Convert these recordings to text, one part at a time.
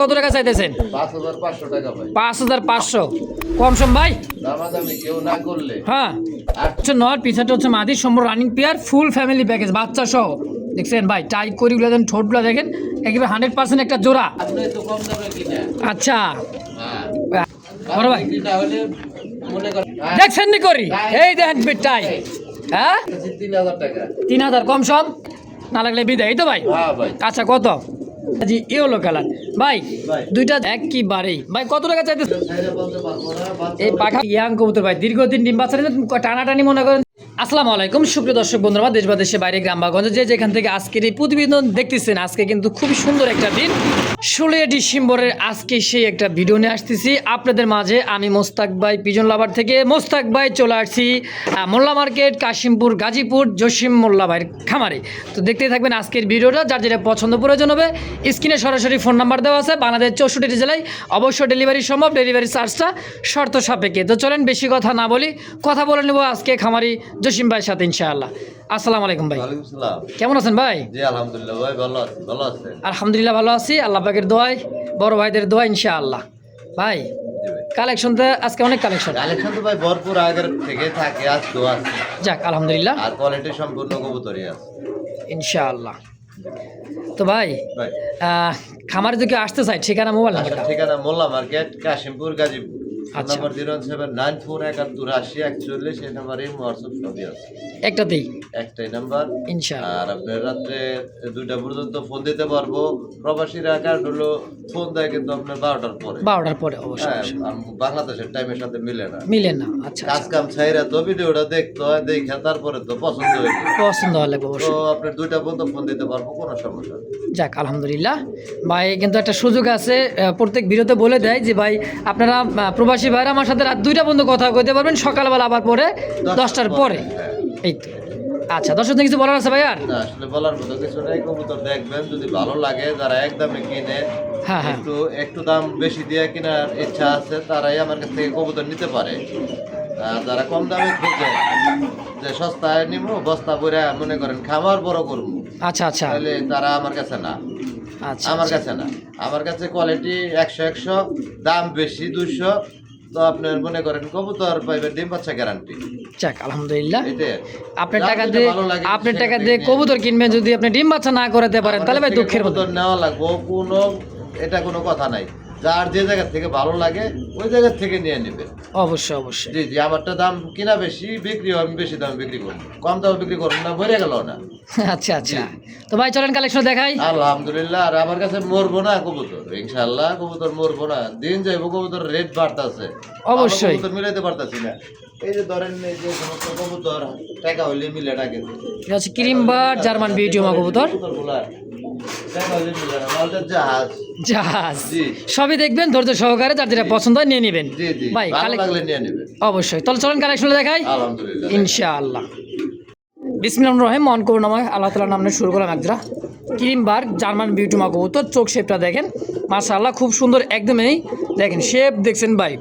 কত টাকা চাইতেছেন? 5500 টাকা ভাই। 5500 কম সম ভাই, দামাদামি কেউ না করলে। হ্যাঁ আচ্ছা নর পিছাটা হচ্ছে মাদি সম্পূর্ণ running pair full family package বাচ্চা সহ। দেখছেন ভাই টাই করিগুলো দেন, ঠোঁটগুলো দেখেন একেবারে 100% একটা জোড়া। আপনি তো কম দামে কিনা। আচ্ছা হ্যাঁ বড় ভাই কিনা হলে মনে করেন দেখছেন নি করি এই দেখেন টাই, হ্যাঁ 3000 টাকা। 3000 কম সম না লাগলে বিদায়, এই তো ভাই। হ্যাঁ ভাই। আচ্ছা কত জি ইয়েলো কালার ভাই দুইটা একবারেই ভাই কত টাকা চাইতে? ছাইরা বলতে পারবো না, বাচ্চা এই পাখা ইয়াং কবুতর ভাই দীর্ঘদিন ডিম বাচ্চা টানাটানি মনে করেন। আসসালামু আলাইকুম সুপ্রিয় দর্শক বন্ধুরা, দেশ বা দেশে বাইরে গ্রাম বা গঞ্জে যে যেখান থেকে আজকের এই প্রতিবেদন দেখতেছেন, আজকে কিন্তু খুবই সুন্দর একটা দিন 16 ডিসেম্বরের আজকে সেই একটা ভিডিও নিয়ে আসতেছি আপনাদের মাঝে। আমি মোস্তাক ভাই পিজন লাভার থেকে মোস্তাক ভাই চলে আসছি মোল্লা মার্কেট কাশিমপুর গাজীপুর জসিম মোল্লা ভাইয়ের খামারে। তো দেখতেই থাকবেন আজকের ভিডিওটা, যার যেটা পছন্দ প্রয়োজন হবে স্ক্রিনে সরাসরি ফোন নাম্বার দেওয়া আছে। বাংলাদেশ 64টি জেলায় অবশ্য ডেলিভারি সম্ভব, ডেলিভারি চার্জটা শর্ত সাপেক্ষে। তো চলেন বেশি কথা না বলি, কথা বলে নেব আজকে খামারি জসিম ভাইয়ের সাথে ইনশাআল্লাহ। আসসালামু আলাইকুম ভাই। ওয়ালাইকুম সালাম। কেমন আছেন ভাই? জি আলহামদুলিল্লাহ ভাই, ভালো আছি। ভালো আছেন? আলহামদুলিল্লাহ ভালো আছি, আল্লাহ পাকের দোয়ায়, বড় ভাইদের দোয়া ইনশাআল্লাহ। ভাই জি ভাই। কালেকশন তো আজকে অনেক কালেকশন, কালেকশন তো ভাই ভরপুর আগের থেকে থাকে, আজ তো আছে। যাক আলহামদুলিল্লাহ আর কোয়ালিটি সম্পূর্ণ কবুতরই আছে ইনশাআল্লাহ। তো ভাই ভাই। খামারে যদি আসতে চাই ঠিকানা মোবাইল আচ্ছা, নাম্বারটা? ঠিকানা মোল্লা মার্কেট কাশিমপুর গাজীপুর। আচ্ছা। নাম্বার 079418141 এই নাম্বারে হোয়াটসঅ্যাপ সবই আছে। একটাতেই একটাই নাম্বার ইনশাআল্লাহ। আর আপনার রাত্রে 2টা পর্যন্ত ফোন দিতে পারবো। প্রবাসীরা কার্ড হলো ফোন দেয় কিন্তু আপনার 12টার পরে। 12টার পরে অবশ্যই হ্যাঁ, অবশ্যই। বাংলাদেশের টাইমের সাথে মিলে না। মিলে না, আচ্ছা কাজ আচ্ছা। কাম ছাইরা তো ভিডিওটা দেখতে হয়, দেখে তারপরে তো পছন্দ হয়ে যায়। পছন্দ হলে তো অবশ্যই। আপনার 2টা পর্যন্ত ফোন দিতে পারবো, কোনো সমস্যা নেই। যাক আলহামদুলিল্লাহ। ভাই কিন্তু একটা সুযোগ আছে, প্রত্যেক ভিডিওতে বলে দেয় যে ভাই আপনারা প্রবাসী ভাইরা আমার সাথে রাত 2টা পর্যন্ত কথা কইতে পারবেন, সকালবেলা আবার পরে 10টার পরে। হ্যাঁ। এই তো আচ্ছা, দর্শক কিছু বলার আছে ভাই আর? না আসলে বলার মতো কিছু নেই। কবুতর দেখবেন, যদি ভালো লাগে, যারা একদমে কিনে হ্যাঁ হ্যাঁ একটু দাম বেশি দিয়ে কেনার ইচ্ছা আছে, তারাই আমার কাছ থেকে কবুতর নিতে পারে। আর যারা কম দামে খোঁজে যে সস্তায় নিব, বস্তা ভরে মনে করেন খামার বড় করবো, আচ্ছা আচ্ছা তাহলে তারা আমার কাছে না। আচ্ছা আমার আচ্ছা। কাছে না, আমার কাছে কোয়ালিটি 100 দাম বেশি 200। তো আপনার মনে করেন কবুতর পাইবেন ডিম বাচ্চা গ্যারান্টি। যাক আলহামদুলিল্লাহ। এটাই আপনার টাকা যেটা দিয়ে ভালো লাগে আপনার সেটা টাকা থেকে দিয়ে নিয়ে কবুতর কিনবেন, যদি আপনি ডিম বাচ্চা না করাতে পারেন তাহলে ভাই দুঃখের মতো। কবুতর নেওয়া লাগবে, কোনো এটা কোনো কথা নাই। যার যে জায়গা থেকে ভালো লাগে ওই জায়গা থেকে নিয়ে নেবে। অবশ্যই অবশ্যই। জি জি, আমারটা দাম কিনা বেশি, বিক্রি আমি বেশি দামে বিক্রি করবো, কম দামে বিক্রি করবো না, ভরে গেল না। আচ্ছা আচ্ছা। তো ভাই চলেন কালেকশন দেখাই। আলহামদুলিল্লাহ। আর আমার কাছে মরবো না কবুতর, ইনশাআল্লাহ কবুতর মরবো না। দিন যাইবো কবুতর রেট বাড়তেছে, অবশ্যই। কবুতর মিলাইতে পারতাছি না। এই যে ধরেন এই যে সমস্ত কবুতর টাকা হইলে মিলে না, কিন্তু এটা হচ্ছে ক্রিমবার জার্মান বিউটি মা কবুতর, কবুতরগুলা টাকা হইলে মিলে না। মালটার জাহাজ। জাহাজ জি। সবই দেখবেন ধৈর্য সহকারে, যার যেটা পছন্দ হয় নিয়ে নেবেন। জি জি, ভাই ভালো লাগলে নিয়ে নেবে। অবশ্যই। তাহলে চলেন কালেকশন দেখাই আলহামদুলিল্লাহ। ইনশাআল্লাহ। বিসমিল্লাহির রহিম, মন করুণাময় আল্লাহ তাআলার নামে শুরু করলাম একজোড়া ক্রিমবার জার্মান বিউটি মা কবুতর। চোখ শেপটা দেখেন মাশাআল্লাহ খুব সুন্দর, একদমই দেখেন শেপ দেখছেন ভাই।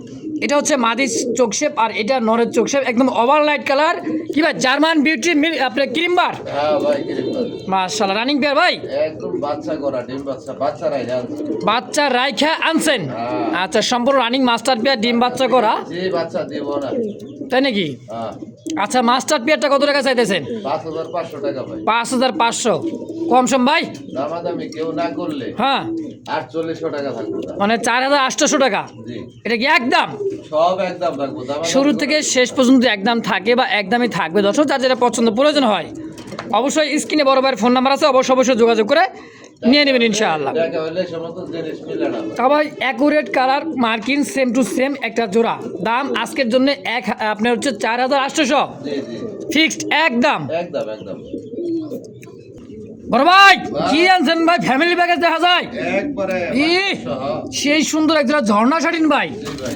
এটা হচ্ছে মাদির চোখ শেপ আর এটা নরের চোখ শেপ, একদম ওভার লাইট কালার। কি ভাই জার্মান বিউটি আপনার ক্রিমবার? হ্যাঁ ভাই, কিরকম মাশাআল্লাহ রানিং পেয়ার ভাই, একদম বাচ্চা করা ডিম বাচ্চা, বাচ্চারাই জানছে। বাচ্চা রাইখা আনছেন? হ্যাঁ। আচ্ছা, সম্পূর্ণ রানিং মাস্টার পেয়ার, ডিম বাচ্চা করা, যে বাচ্চা দিব না। তাই নাকি? হ্যাঁ। আচ্ছা, মাস্টার পেয়ারটা কত টাকা চাইতেছেন? 5500 টাকা ভাই। 5500 কম সম ভাই, দামাদামি কেউ না করলে হ্যাঁ 4800 টাকা থাকবো দাম। মানে 4800 টাকা। জি, এটা কি একদম সব একদম থাকবো। দামাদামি শুরু থেকে শেষ পর্যন্ত একদম থাকে বা একদমই থাকবে? দর্শক যার যেটা পছন্দ প্রয়োজন হয় অবশ্যই স্ক্রিনে বড় ভাইয়ের ফোন নাম্বার আছে, অবশ্যই যোগাযোগ করে নিয়ে নেবেন ইনশাআল্লাহ। টাকা হইলে সমস্ত জিনিস মিলে না ভাই। তবে অ্যাকুরেট কালার মার্কিন সেম টু সেম একটা জোড়া। দাম আজকের জন্য আপনার হচ্ছে 4800 জি জি, ফিক্সড একদম। একদম একদম। বড় ভাই কি আনছেন ভাই? ফ্যামিলি প্যাকেজ দেখা যায় একবারে ই সহ। সেই সুন্দর একটা ঝর্ণা শাড়িন ভাই, জি ভাই,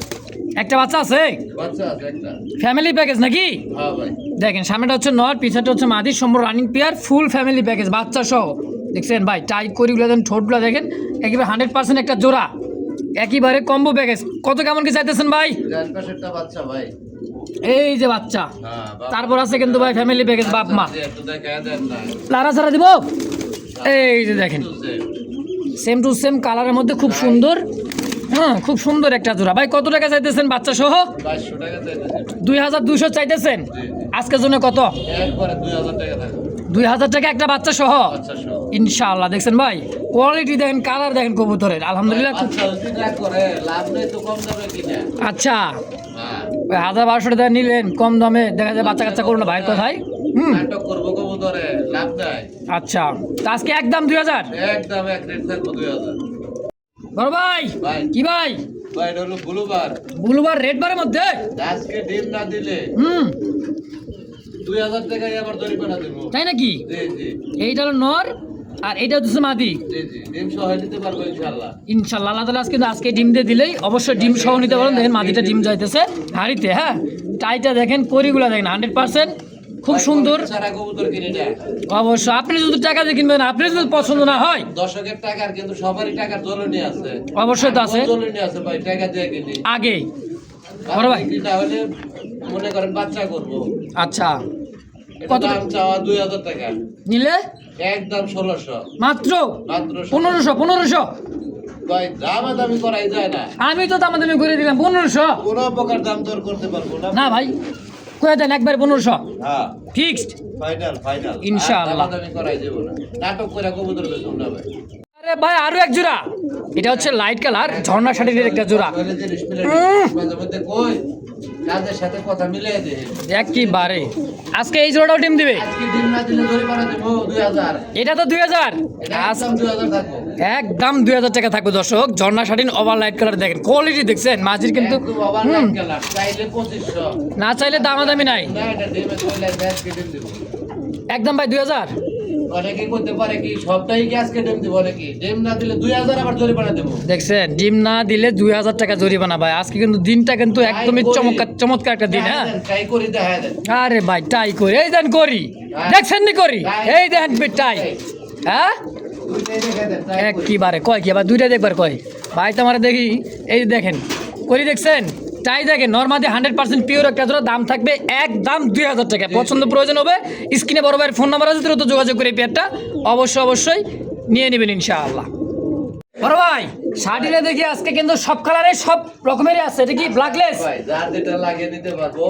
একটা বাচ্চা আছে, বাচ্চা আছে একটা। ফ্যামিলি প্যাকেজ নাকি? হ্যাঁ ভাই। দেখেন সামনেটা হচ্ছে নর, পিছাটা হচ্ছে মাদি, সম্পূর্ণ running pair full family package বাচ্চা সহ। দেখছেন ভাই টাই করিগুলো দেন, ঠোঁটগুলো দেখেন একেবারে 100% একটা জোড়া, একেবারে কম্বো প্যাকেজ। কত কেমন কি চাইতেছেন ভাই? চার পাশেরটা বাচ্চা ভাই। এই যে বাচ্চা, হ্যাঁ, তারপর আছে কিন্তু ভাই ফ্যামিলি প্যাকেজ বাপ মা। একটু দেখা দেন না। লারা ছাড়া দিব, এই যে দেখেন সেম টু সেম কালারের মধ্যে খুব সুন্দর। হ্যাঁ, খুব সুন্দর একটা জোড়া। ভাই কত টাকা চাইতেছেন বাচ্চা সহ? 2200 টাকা চাইতেছে। 2200 চাইতেছেন। জি, জি। আজকের জন্য কত? একবারে 2000 টাকা থাকবে। 2000 টাকা একটা বাচ্চা সহ আচ্ছা সব। ইনশাআল্লাহ। দেখছেন ভাই, কোয়ালিটি দেখেন, কালার দেখেন কবুতরের, আলহামদুলিল্লাহ খুব। আচ্ছা যদি না করে লাভ নেই তো কম দামে কিনে। আচ্ছা, হ্যাঁ। ওই 1200 টাকা নিলেন কম দামে, দেখা যায় বাচ্চা কাচ্চা করুন না ভাইয়ের কথায়। নাটক করবো কবুতরে লাভ নাই। আচ্ছা, তো আজকে একদম 2000। একদম এক রেট থাকবো 2000। বড় ভাই, ভাই। কি ভাই? ভাই এটা হলো ব্লুবার। বুলুবার রেড বারের মধ্যে আজকে ডিম না দিলে 2000 টাকায় আবার জরিমানা দেবো। তাই নাকি? জি জি এইটা হলো নর আর এইটা হচ্ছে মাদি। জি জি ডিম সহ নিতে পারবো ইনশাআল্লাহ। ইনশাল্লাহ আল্লাহ তাআলা আজকে আজকে ডিম দিয়ে দিলেই অবশ্যই ডিম সহ নিতে পারেন। দেখেন মাদিটা ডিম যাইতেছে হাড়িতে। হ্যাঁ, টাইটা দেখেন, করিগুলা দেখেন 100% খুব সুন্দর। সারা কবুতর কিনে নেয়। অবশ্য আপনি যদি টাকা দিয়ে কিনবেন, আপনি যদি পছন্দ না হয়, দর্শকের টাকার কিন্তু সবারই টাকার জ্বলনি আছে। অবশ্যই তো আছে। জ্বলনি আছে ভাই, টাকা দিয়ে কিনি। আগেই বড় ভাই। কিনা হলে মনে করেন বাচ্চা করবো। আচ্ছা, এটা কত দাম চাওয়া 2000 টাকা, নিলে? একদম 1600। মাত্র মাত্র 1500। ভাই দাম দামি করাই যায় না। আমি তো দামাদামি করে দিলাম 1500। কোন প্রকার দাম দর করতে পারবো না। না ভাই, কয়ে দেন একবার 1500 হ্যাঁ ফিক্সড। ফাইনাল ফাইনাল ইনশাআল্লাহ। দামি করাই যাবো না। নাটক করে কবুতর বেচুন না ভাই। আরে ভাই, আরো এক জোড়া। এটা হচ্ছে লাইট কালার ঝর্ণা শাড়ির একটা জোড়া। তাহলে জিনিস মিলে মাঝে মধ্যে কই কাজের সাথে কথা মিলিয়ে দে। একেবারে আজকে এই জোড়াটাও ডিম দিবে। আজকে দিন না দিলে জরিমানা দেবো 2000। এটা তো 2000। এটা একদম 2000 থাকবো। একদম 2000 টাকা থাকবে দর্শক। ঝর্ণা শাড়ির ওভার লাইট কালার দেখেন, কোয়ালিটি দেখছেন মাঝির কিন্তু। একদম ওভার লাইট কালার চাইলে 2500। না চাইলে দামাদামি নাই, না এটা ডিমে কইলে গ্যাস কেটে দেব। একদম ভাই 2000। অনেকে করতে পারে কি সবটাই গ্যাস কেটে দেব, নাকি ডিম না দিলে 2000 আবার জরিমানা দেব। দেখছেন, ডিম না দিলে 2000 টাকা জরিমানা ভাই। আজকে কিন্তু দিনটা কিন্তু একদমই চমৎকার একটা দিন। হ্যাঁ, ট্রাই করি দেখা দেন। আরে ভাই টাই করি, এই দেন করি, দেখছেন নি করি, এই দেখেন টাই। হ্যাঁ, দুইটাই দেখা দেন try করি। একবারে কয় কি আবার দুইটা দেখবার কয় ভাই? তো আমার দেখি, এই যে দেখেন করি, দেখছেন টাই দেখেন, নর্মালি 100% পিওর একটা জোড়া, দাম থাকবে একদম 2000 টাকা। পছন্দ প্রয়োজন হবে, স্ক্রিনে বড় ভাইয়ের ফোন নাম্বার আছে, দ্রুত যোগাযোগ করে এই পেয়ারটা অবশ্যই নিয়ে নেবেন ইনশাআল্লাহ। বড় ভাই, শাড়িটা দেখি আজকে কিন্তু সব কালারের সব রকমেরই আছে। এটা কি ব্ল্যাকলেস ভাই যার যেটা লাগে নিতে পারবো।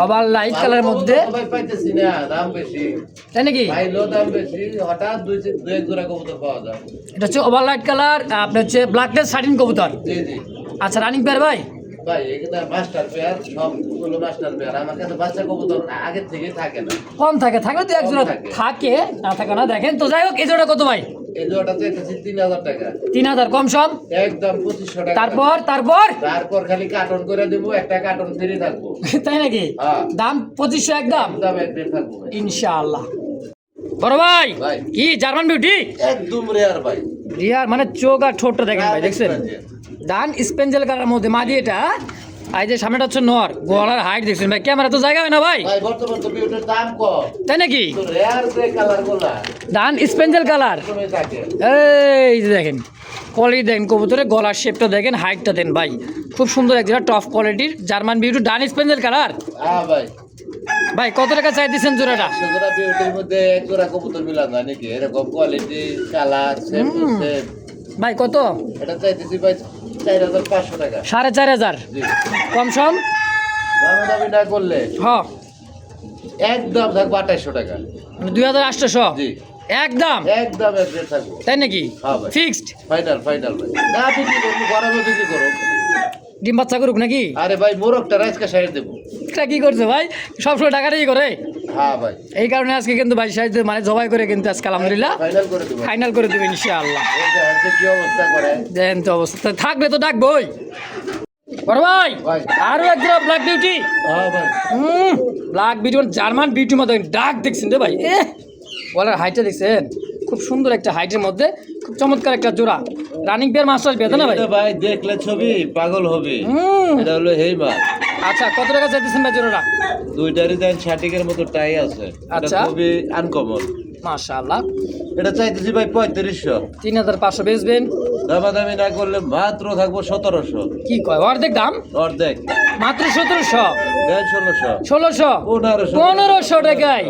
ওভার লাইট কালারের মধ্যে, ভাই পাইতেছি না, দাম বেশি। তাই নাকি? ভাই লো দাম বেশি, হঠাৎ দুই এক জোড়া কবুতর পাওয়া যায়। এটা হচ্ছে ওভার লাইট কালার, আপনার হচ্ছে ব্ল্যাকলেস শাড়িন কবুতর। জি জি আচ্ছা, রানিং পেয়ার ভাই? ভাই এখানে মাস্টার পেয়ার, সবগুলো মাস্টার পেয়ার। আমার কাছে বাচ্চা কবুতর আগের থেকে থাকে না। কম থাকে, থাকলে তো এক জোড়া কম থাকে। থাকে, না থাকে না। দেখেন তো, যাই হোক, এই জোড়া কত ভাই? এই জোড়াটা চাইতেছি 3000 টাকা। 3000 কম সম। একদম 2500 টাকা। তারপর তারপর খালি কার্টন করে দেবো, একটা কার্টন ফ্রি থাকবো। তাই নাকি? হ্যাঁ। দাম 2500 একদম দাম এক রেট থাকবো ভাই। ইনশাআল্লাহ। বড় ভাই, ভাই। কি জার্মান বিউটি? একদম রেয়ার ভাই। রিয়ার মানে চোখ আর ঠোঁটটা দেখেন ভাই, দেখছেন? ডান স্পেঞ্জেল কালার মধ্যে মাদি এটা। আর এই যে সামনেটা হচ্ছে নর, গলার হাইট দেখছেন ভাই, ক্যামেরা তো জায়গা হয় না ভাই। ভাই বর্তমান তো বিউটির দাম কম। তাই নাকি? তো রেয়ার যে কালার গুলা ডান স্পেঞ্জেল কালার, সময় থাকে। এই যে দেখেন কোয়ালিটি দেখেন, কবুতরের গলার শেপটা দেখেন, হাইটটা দেন ভাই, খুব সুন্দর একটা টপ কোয়ালিটির জার্মান বিউটি ডান স্পেঞ্জেল কালার। হ্যাঁ ভাই। ভাই কত টাকা চাইতেছেন জোড়াটা? সেজোড়া বিউটির মধ্যে এক জোড়া কবুতর মিলা যায় নাকি? এরকম quality colour same to same. ভাই কত? এটা চাইতেছি ভাই 4500 টাকা। 4500 জি। কম সম। দামি না করলে হ, একদম থাকবো 2800 টাকা। মানে 2800 জি একদম। একদম এক রেট থাকবো। তাই নাকি? হ্যাঁ ভাই। ফিক্সড। ফাইনাল ফাইনাল ভাই। না বিক্রি করবো, গরমে বিক্রি করো। ডিম বাচ্চা করুক নাকি? আরে ভাই মোরগটা রাইসকা সাইড দেবো। এটা কি করছে ভাই? সবসময় টাকাটাই করে। হ্যাঁ ভাই। এই কারণে আজকে কিন্তু ভাই সাইজ মানে জবাই করে কিন্তু আজকে আলহামদুলিল্লাহ ফাইনাল করে দেবো। ফাইনাল করে দেবে ইনশাআল্লাহ। এটা হচ্ছে কি অবস্থা করে। দেন তো অবস্থা থাকলে তো ডাকবই। বড় ভাই, ভাই। আরো এক জোড়া ব্ল্যাক বিউটি। হ্যাঁ ভাই। ব্ল্যাক বিউটি জার্মান বিউটি মতো ডাক দেখছেন রে ভাই। বলার হাইটটা দেখছেন, খুব সুন্দর একটা হাইটের মধ্যে, খুব চমৎকার একটা জোড়া। রানিং পেয়ার মাস্টার পেয়ে না ভাই? এটা ভাই দেখলে ছবি পাগল হবে। এটা হলো হেইমা। আচ্ছা, কত টাকা চাইতেছেন ভাই জোড়াটা? দুইটারই দেন ছাটিকের মতো টাই আছে। এটা আচ্ছা। খুবই আনকমন। মাশাআল্লাহ। এটা চাইতেছি ভাই 3500। 3500 বেচবেন। দামাদামি না করলে মাত্র থাকবো 1700। কি কয় অর্ধেক দাম? অর্ধেক মাত্র 1700, দেন 1600, 1600, 1500 টাকায়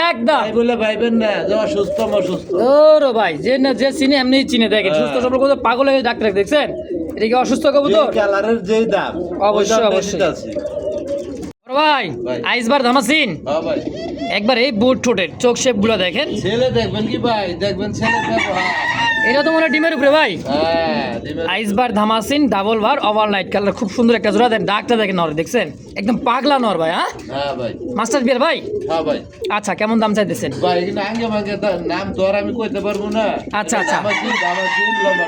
একদম। তাই বলে ভাইবেন না যে অসুস্থ অসুস্থ। ওরে ভাই, যে না যে চিনে এমনি চিনে দেখেন, সুস্থ সবল কবুতর পাগল হয়ে ডাক্তার দেখছেন, এটা কি অসুস্থ কবুতর? কালারের যেই দাম অবশ্যই, অবশ্যই। ওরে ভাই, ভাই। আইসবার ধামাসিন হ্যাঁ ভাই, একবার এই বুট ঠোঁটের চোখ শেপ গুলো দেখেন, ছেলে দেখবেন কি ভাই, দেখবেন ছেলে ব্যবহার। এটা তো মনে হয় ডিমের উপরে ভাই। হ্যাঁ দিবেন। আইসবার ধামাসিন ডাবল বার ওভার লাইট কালার, খুব সুন্দর একটা জোড়া দেন। ডাকটা দেখেন নর, দেখছেন একদম পাগলা নর ভাই। হ্যাঁ হ্যাঁ ভাই, মাস্টার বিয়ার ভাই। হ্যাঁ ভাই। আচ্ছা, কেমন দাম চাইতেছেন? ভাই এখানে আঙ্গে মাঙ্গে নাম তো আর আমি কইতে পারবো না। আচ্ছা, আচ্ছা। আমার লম্বা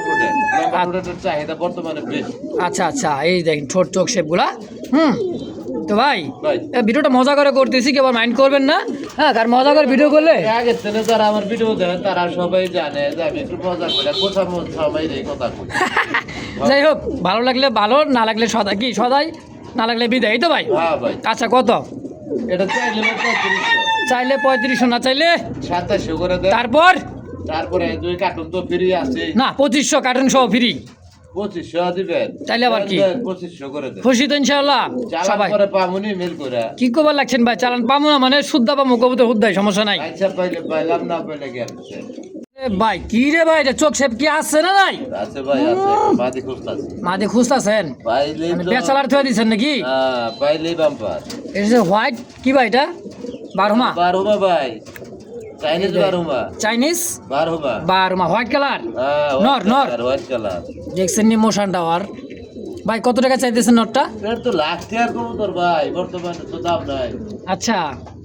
টোটের চাহিদা বর্তমানে বেশি। আচ্ছা আচ্ছা, এই দেখেন ঠোঁট চোখ শেপ গুলা। তো ভাই, ভাই। ভিডিওটা মজা করে করতেছি, কেউ মাইন্ড করবেন না। হ্যাঁ, কারণ মজা করে ভিডিও করলে আগের থেকে যারা আমার ভিডিও দেখেন তারা সবাই জানে যে আমি একটু মজা করে কোথা সবাই এই কথা কই। যাই হোক, ভালো লাগলে ভালো, না লাগলে সদাই, কি সদাই, না লাগলে বিদায়, এই তো ভাই। হ্যাঁ ভাই, আচ্ছা, কত এটা চাইলে 3500, চাইলে? 3500, না চাইলে 2700 করে দেন। তারপর তারপরে 2 কার্টুন তো ফ্রি আছে। না, 2500 কার্টুন সহ ফ্রি। 2500 দিবেন। তাইলে আবার কি? 2500 করে দেন। খুশি তো ইনশাআল্লাহ চালান সবাই? করে পামুনি মেল করে। কি কবার লাগছেন ভাই? চালান পাবো না মানে শুদ্ধা পাবো, কবুতর হুদ্দাই, সমস্যা নাই। আচ্ছা পাইলে পাইলাম, না পাইলে গেছে। এ ভাই, কি রে ভাই, এটা চোখ শেপ কি আছে না নাই? আছে ভাই, আছে। মাদি খুঁজতাছি। মাঝে খুঁজতেছেন? পাইলে তো বেচালার থুয়া দিচ্ছেন নাকি? হ্যাঁ, পাইলেই বাম্পার। এটা যে হোয়াইট, কি ভাই এটা? বারোমা? বারোমা ভাই, চাইনিজ বারোমা। চাইনিজ বারোমা। বারোমা, হোয়াইট কালার। হ্যাঁ, নর, নর। White colour. দেখছেন নি মোশন টাওয়ার? ভাই কত টাকা চাইতেছেন নটটা? এর তো লাখ টাকার কবুতর ভাই, বর্তমানে তো দাম নাই। আচ্ছা,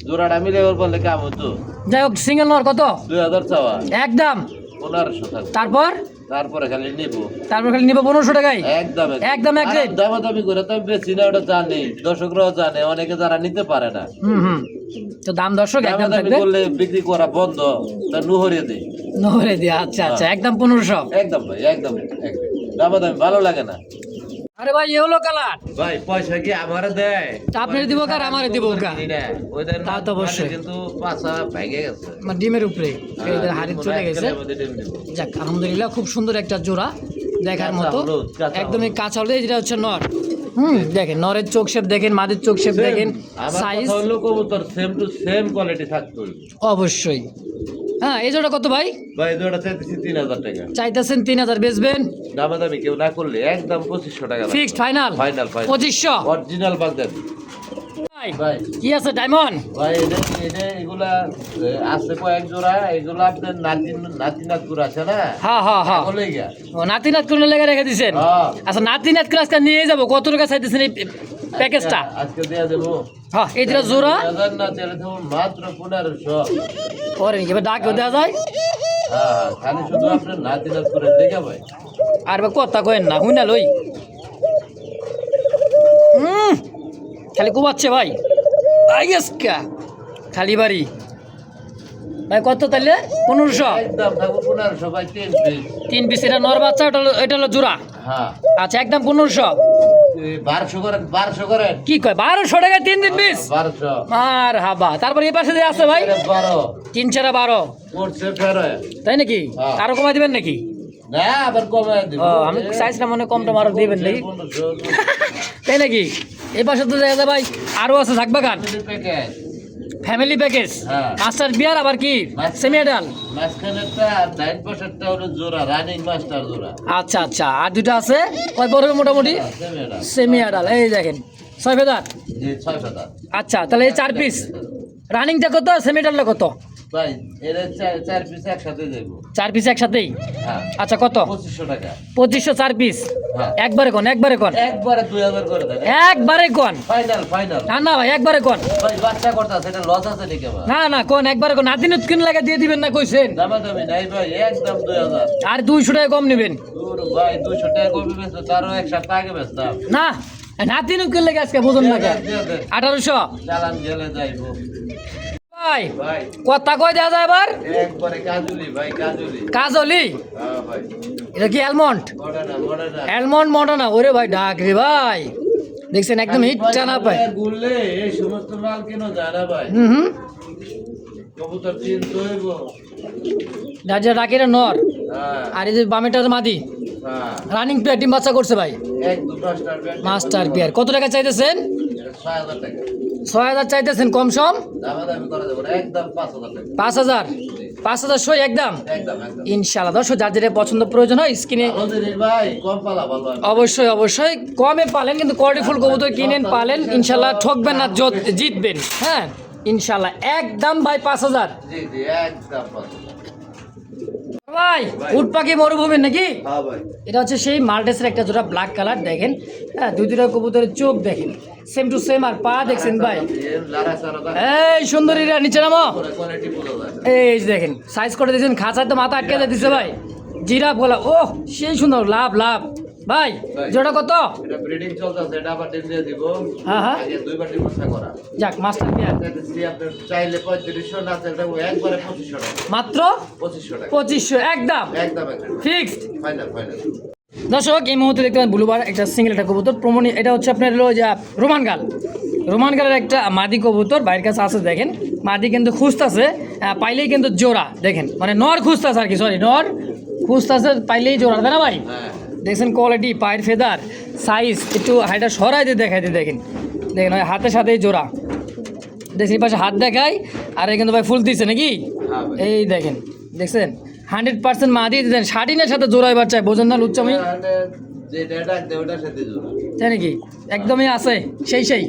জোড়াটা মিলে ওর বললে কাম হতো। যাই হোক, সিঙ্গেল নর কত? 2000 চাওয়া, একদম। 1500 থাকবে। তারপর খালি নিব, খালি নিবো 1500 টাকায়? একদম একদম এক রেট। দামাদামি করে তো আমি বেশি না, ওটা জানি, দর্শকরাও জানে, অনেকে যারা নিতে পারে না। হুম, তো দাম দর্শক একদম দামাদামি থাকবে। করলে বিক্রি করা বন্ধ, তা নুহরিয়ে দিই। নহরে দিয়া, আচ্ছা আচ্ছা, একদম 1500। একদম ভাই, একদম দামাদামি ভালো লাগে না। আরে ভাই, ইয়েলো কালার ভাই পয়সা কি আমারে দেয়? আপনারে দিব কার, আমারে দিব কার? ওইদের তা তো অবশ্যই। কিন্তু পাছা ভেঙে গেছে, আমার ডিমের উপরে এদের হাড়ি চলে গেছে। যাক, আলহামদুলিল্লাহ, খুব সুন্দর একটা জোড়া, দেখার কাঁচা মতো, হলুদ, কাঁচা একদমই কাঁচা হলুদ। যেটা হচ্ছে নর। দেখেন নরের চোখ শেপ দেখেন, মাদের চোখ শেপ দেখেন, সাইজ হলো কবুতর সেম টু সেম কোয়ালিটি থাকতো। অবশ্যই। হ্যাঁ, এই জোড়া কত ভাই? ভাই জোড়া চাইতেছি 3000 টাকা। চাইতেছেন 3000, বেচবেন? দামাদামি কেউ না করলে একদম 2500 টাকা। Fixed final? Final 2500 original Baghdad. ভাই, ভাই কি আছে ডায়মন্ড? ভাই এটা এগুলা আছে কয়েক জোড়া, এগুলো আপনার নাতিনাত গুলো আছে না? হ্যাঁ হ্যাঁ হ্যাঁ, বলে গিয়া ও নাতি নাত করে লেগে রেখে দিছেন? হ্যাঁ। আচ্ছা, নাতি নাত করে আজকে নিয়ে যাবো। কত টাকা চাইতেছেন এই প্যাকেজটা? আজকে দেয়া দেবো। হ্যাঁ, এই দুটা জোড়া 1000 না তেলে দেবো মাত্র 1500। পরে এবার ডাকেও দেওয়া যায়। হ্যাঁ, খালি শুধু আপনার নাতিনাত করে দেখা ভাই। আর বা কথা কয়েন না, হুই না লই। খালি কুবাচ্ছে ভাই, আইয়েসকা খালি বাড়ি। ভাই কত তাহলে? 1500? একদম থাকবো 1500 ভাই, 3 পিস। 3 পিস, এটা নর বাচ্চা, এটা হলো জোড়া। হ্যাঁ, আচ্ছা, একদম 1500। 1200 করেন, 1200 করেন। কি কয়, 1200 টাকায় 3 পিস? 1200 আর হাবা। তারপর এই পাশে যে আছে ভাই, 12 3 × 12, পড়ছে ফেরে। তাই নাকি? হ্যাঁ। আরো কমাই দিবেন নাকি? না, আবার কমায় দিব। ও, আমি চাইছিলাম মনে হয় কমটা আরো দিবেন নাকি, 1500 তাই নাকি? এই পাশে তো দেখা যায় ভাই আরো আছে ঝাকবাগান প্যাকেজ। ফ্যামিলি প্যাকেজ, হ্যাঁ। মাস্টার বিয়ার, আবার কি সেমি আডাল। মাঝখানেরটা 9%টা হলো জোড়া, রানিং মাস্টার জোড়া। আচ্ছা আচ্ছা, আর দুটো আছে, কয় পড়বে মোটামুটি? সেমিটা। সেমি আডাল, এই দেখেন 6 ফেদার। জি, 6 আচ্ছা, তাহলে এই 4 পিস। রানিংটা কত, সেমি আডালটা কত? ভাই এর 4 পিস একসাথে দেব। 4 পিস একসাথেই? হ্যাঁ। আচ্ছা, কত? 2500 টাকা। 2500 4 পিস? হ্যাঁ। একবারে কোন, একবারে কোন, একবারে 2000 করে দেন। একবারে কোন? Final final. না না ভাই, একবারে কোন। ভাই বাচ্চা করতেছে, এটা লস আছে নাকি আমার? না না, কোন একবারে কোন। নাতিন উৎকিন লাগে দিয়ে দিবেন না কইছেন? দামাদামি নাই ভাই, একদম 2000। আর 200 টাকা কম নেবেন? দূর ভাই, 200 টাকা কমে বেচতো, তারও এক সপ্তাহ আগে বেচতাম। না, নাতিন উৎকিন লাগে আজকে বুঝুন না কেন? দিয়ে দেন। 1800 চালান গেলে যাইবো। ভাই। ভাই কথা কই দেওয়া যায় এবার? একবারে কাজুলি ভাই, কাজুলি। কাজলি? হ্যাঁ ভাই, এটা কি almond? Moderna Moderna. Almond Moderna? ওরে ভাই, ডাক রে ভাই, দেখছেন একদম হিট টানা পায়। গুললে এই সমস্ত মাল কেন জানা ভাই? হুম, কবুতর চিনতে হইব। ডাকিরা নর, হ্যাঁ আর এই যে বামেটা মাদি। হ্যাঁ রানিং পেয়ার ডিম বাচ্চা করছে ভাই একদম মাস্টার পেয়ার মাস্টার পেয়ার কত টাকা চাইতেছেন 6000 টাকা 6000 চাইতেছেন কম সম দামাদামি করা যাবে না, একদম 5000 টাকা 5000 5000 সই একদম একদম একদম ইনশাআল্লাহ দর্শক যার যেটা পছন্দ প্রয়োজন হয় স্ক্রিনে ভালো জিনিস ভাই, কম পালা ভালো হয়। অবশ্যই অবশ্যই কমে পালেন কিন্তু কোয়ালিটিফুল কবুতর কিনেন পালেন ইনশাআল্লাহ ঠকবেন না জিতবেন হ্যাঁ ইনশাআল্লাহ একদম ভাই 5000 জি জি একদম 5000। ভাই উট পাখি মরুভূমি নাকি হ্যাঁ ভাই এটা হচ্ছে সেই মাল্টেসের একটা জোড়া ব্ল্যাক কালার দেখেন হ্যাঁ দুইটা কবুতরের চোখ দেখেন সেম টু সেম আর পা দেখছেন ভাই লারা সারা দা এই সুন্দরীরা নিচে নামো কোয়ালিটি পুরো যায়। এই যে দেখেন সাইজ করে দিয়েছেন খাঁচায় তো মাথা আটকে দিচ্ছে ভাই জিরাফ গলা ও সেই সুন্দর লাভ লাভ ভাই জোড়া কত এটা ব্রিডিং চলতেছে, এটা আবার ডিম দিয়ে দিব। হ্যাঁ, হ্যাঁ। আগে দুইবার ডিম বাচ্চা করা। যাক মাস্টার পেয়ার এটা যদি আপনি চাইলে 3500 না চাইলে একবারে 2500 টাকা। মাত্র 2500 টাকা। 2500 একদম একদম একদম ফিক্সড ফাইনাল ফাইনাল। দর্শক এই মুহূর্তে দেখতে পাচ্ছেন ব্লুবার একটা সিঙ্গেল একটা কবুতর প্রমণি এটা হচ্ছে আপনার হলো যে রোমান গালের একটা মাদি কবুতর বাইরের কাছে আছে দেখেন মাদি কিন্তু খুঁজতেছে পাইলেই কিন্তু জোড়া দেখেন মানে নর খুঁজতেছে আর কি সরি নর খুঁজতেছে পাইলেই জোড়া তাই না ভাই হ্যাঁ দেখছেন কোয়ালিটি পায়ের ফেদার সাইজ একটু হাইটা সরাই দিয়ে দেখাই দিয়ে দেখেন দেখেন ওই হাতের সাথেই জোড়া দেখছেন পাশে হাত দেখাই আর এই কিন্তু ভাই ফুল দিচ্ছে নাকি হ্যাঁ ভাই। এই দেখেন দেখছেন 100% মা দিয়ে দিতেন শার্টিনের সাথে জোড়া এবার চাই বোঝেন না লুচ্চামি যেটা ডাক দেয় ওটার সাথে জোড়া। তাই নাকি একদমই আছে সেই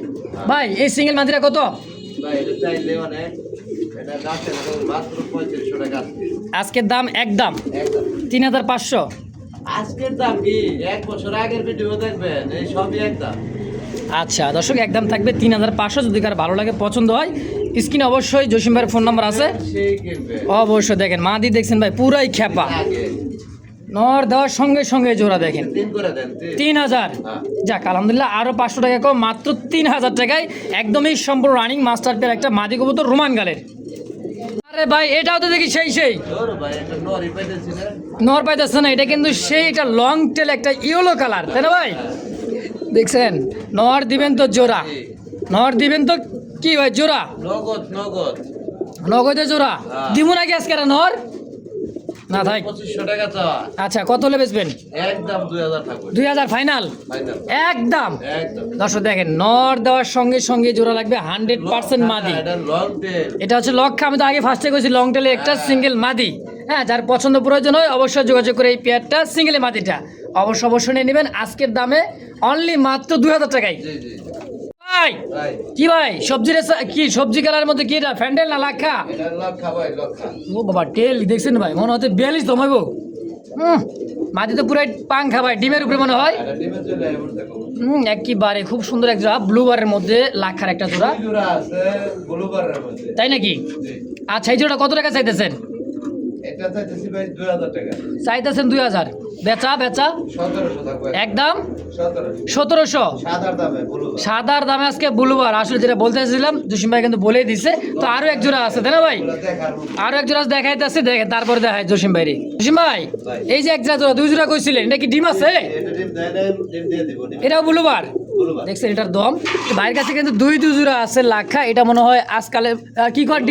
ভাই এই সিঙ্গেল মাদিরা কত ভাই এটা চাইলে অনেক, এটা গাছে মাত্র 3500 টাকা আজকে। আজকের দাম একদম একদম 3500 আজকের দাম কি, এক বছর আগের ভিডিও দেখবেন, এই সবই একদম। আচ্ছা দর্শক একদম থাকবে 3500 যদি কার ভালো লাগে পছন্দ হয় স্ক্রিনে অবশ্যই জসিম ভাইয়ের ফোন নাম্বার আছে সেই কিনবে অবশ্যই দেখেন মাদি দেখছেন ভাই পুরাই খেপা আগে নর দেওয়ার সঙ্গে সঙ্গে জোড়া দেখেন 3 করে দেন 3000 হ্যাঁ। যাক আলহামদুলিল্লাহ আরো 500 টাকা কম মাত্র 3000 টাকায় একদমই সম্পূর্ণ রানিং মাস্টার পেয়ার একটা মাদি কবুতর রোমান গালের আরে ভাই এটাও তো দেখি সেই তোর ভাই একটা নরি পাইতেছি না। নর পাইতেছে না এটা কিন্তু সেই একটা লং টেল একটা ইয়েলো কালার তাই না ভাই দেখছেন নর দিবেন তো জোড়া নর দিবেন তো কি ভাই জোড়া নগদ নগদ নগদে জোড়া হ্যাঁ। দিব নাকি আজকে আর নর না ভাই 2500 টাকা চাওয়া, আচ্ছা কত হলে বেচবেন একদম 2000 থাকবে 2000 ফাইনাল ফাইনাল একদম একদম। দর্শক দেখেন নর দেওয়ার সঙ্গে সঙ্গে জোড়া লাগবে 100% মাদি এটা লং টেল। এটা হচ্ছে লক্ষ্য আমি তো আগে ফার্স্টে কইছি লং টেলে একটা হ্যাঁ। সিঙ্গেল মাদি হ্যাঁ যার পছন্দ প্রয়োজন হয় অবশ্যই যোগাযোগ করে এই পেয়ারটা সিঙ্গেল মাদিটা অবশ্যই নিয়ে নেবেন আজকের দামে অনলি মাত্র 2000 টাকায় জি জি ভাই ভাই কি ভাই কি সবজি কালারের মধ্যে কি এটা ফ্যান্ডেল না লাক্ষা এটা লক্ষা ভাই লক্ষা। ও বাবা টেল দেখছেন ভাই মনে হচ্ছে 42 দমাইব মাটি তো পুরাই পাংখা ভাই ডিমের উপরে মনে হয় এটা ডিমে চলে এমন দেখো। একেবারে খুব সুন্দর এক জোড়া ব্লু বারের মধ্যে লাক্ষার একটা জোড়া দুই জোড়া আছে ব্লুবারের মধ্যে। তাই নাকি জি আচ্ছা এই জোড়া কত টাকা চাইতেছেন এটা চাইতেছি ভাই 2000 টাকা। চাইতেছেন 2000 বেচা 1700 থাকবে একদম 1700 1700 সাদার দামে ব্লুবার। সাদার দামে আজকে ব্লুবার আসলে যেটা বলতে চাইছিলাম জসিম ভাই কিন্তু বলেই দিছে তো আরো এক জোড়া আছে তাই না ভাই এগুলো দেখার মতো। আরো এক জোড়া দেখাইতেছে দেখেন তারপরে দেখায় জসিম ভাই জসিম ভাই ভাই। এই যে এক জোড়া দুই জোড়া কইছিলেন এটা কি ডিম আছে এটা ডিম দেয় না, ডিম দিয়ে দিব ডিম। এটাও ব্লুবার ব্লুবার। দেখছেন এটার দম ভাইয়ের কাছে কিন্তু দুই জোড়া আছে লাখা এটা মনে হয় আজকালে কি কয়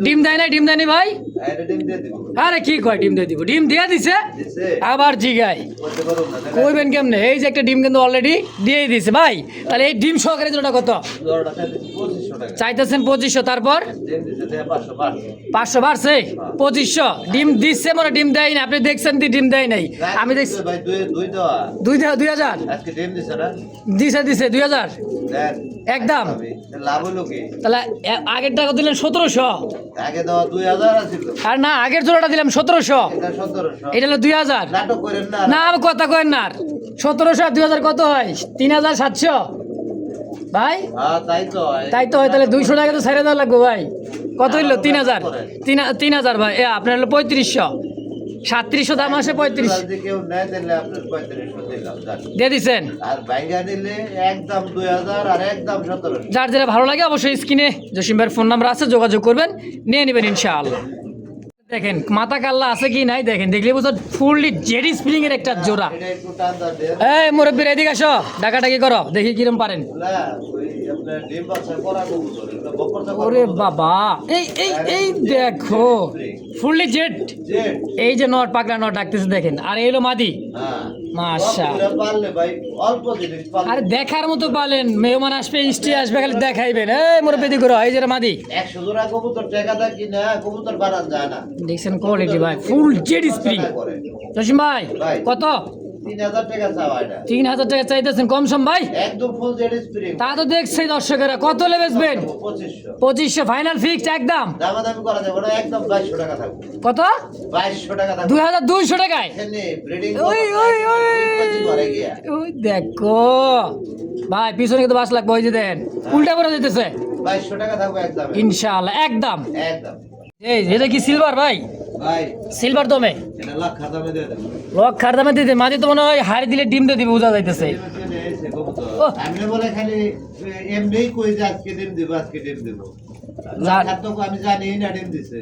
ডিম দেয় না ভাই এটা ডিম দিয়ে দিব। আরে কি কয় ডিম দিয়ে দিব ডিম দিয়ে দিছে দিছে? আবার জিগাই করতে পারো না, তাহলে কইবেন কেমনে এই যে একটা ডিম কিন্তু অলরেডি দিয়েই দিছে ভাই তাহলে এই ডিম সহকারে জোড়াটা কত জোড়াটা চাইতেছি 2500 টাকা। চাইতেছেন 2500 তারপর ডিম দিছে দেয় 500 500। 500 বাড়ছে 2500 ডিম দিচ্ছে মানে ডিম দেয় না আপনি দেখছেন ডিম দেয় নাই আমি দেখছি ভাই দুই দেওয়া। 2000 আজকে ডিম দিছে না? দিছে 2000 দেন। একদম লাভ হলো কি? তাহলে আগের টাকা দিলেন 1700 আগে দেওয়া 2000 আছিল। আর না আগের জোড়াটা দিলাম 1700 এটা 1700। এটা হলো 2000 নাটক করেন না। না আমি কথা কয়েন না 1700 আর 2000 কত হয় 3700 ভাই হ্যাঁ তাই তো হয়। তাই তো হয় তাহলে 200 টাকা তো ছেড়ে দেওয়া লাগবে ভাই কত হইলো 3000 3000 ভাই আপনার হলো 3500 3700 দাম আসে 35 যদি কেউ নেয় তাহলে আপনার 3500 দিলাম যান। দিয়ে দিছেন আর বাইঙ্গা নিলে একদম 2000 আর একদম 1700। যার যেটা ভালো লাগে অবশ্যই স্ক্রিনে জসিম ভাইয়ের ফোন নাম্বার আছে যোগাযোগ করবেন নিয়ে নেবেন ইনশাআল্লাহ দেখেন মাথা কাল্লা আছে কি নাই দেখেন দেখলে বুঝো ফুললি জেডি স্প্রিং এর একটা জোড়া এটা একটু টান দেন। এই মুরব্বীর এদিকে আসো ডাকাডাকি করো দেখি কিরম পারেন না, ওই আপনার ডিম বাচ্চা করা কবুতর এগুলো বকর চাপা ওরে কবুতর। বাবা এই এই এই দেখো ফুললি জেট জেড। এই যে নর পাগলা নর ডাকতেছে দেখেন আর এলো মাদি হ্যাঁ মাশাআল্লাহ। সবগুলো পারলে ভাই অল্প জিনিস পারলে আরে দেখার মতো পালেন মেহমান আসবে ইস্টি আসবে খালি দেখাইবেন এই মুরব্বি করো এই যে মাদি 100 জোড়া কবুতর টাকা দা কিনা কবুতর বানান যায় না। দেখছেন কোয়ালিটি ভাই ফুল জেড স্প্রিং করে জসিম ভাই ভাই। কত 3000 টাকা চাওয়া এটা 3000 টাকা চাইতেছেন কম সম ভাই একদম ফুল জেড স্প্রিং তা তো দেখছি দর্শকেরা কত হলে বেচবেন 2500 2500 ফাইনাল ফিক্সড একদম দামাদামি করা যাবে না একদম 2200 টাকা থাকবে কত 2200 টাকা থাকবে 2200 টাকায় এখানে ব্রিডিং ওই ওই ওই করে গিয়া ওই দেখো ভাই পিছনে কিন্তু 5 লাখ বই যে দেন উল্টা করে দিতেছে 2200 টাকা থাকবে একদম ইনশাআল্লাহ একদম একদম এই এটা কি সিলভার ভাই ভাই সিলভার দমে এটা লাখ খাতামে দিয়ে দেব লক খার দামে দিতে মাঝে তো মনে হয় হাড়ি দিলে ডিম দিয়ে দিবে বোঝা যাইতেছে ও। আমি বলে খালি এমনিই কই যে আজকে ডিম দিব আজকে ডিম দিব জান- খাদ্য আমি জানি না ডিম দিছে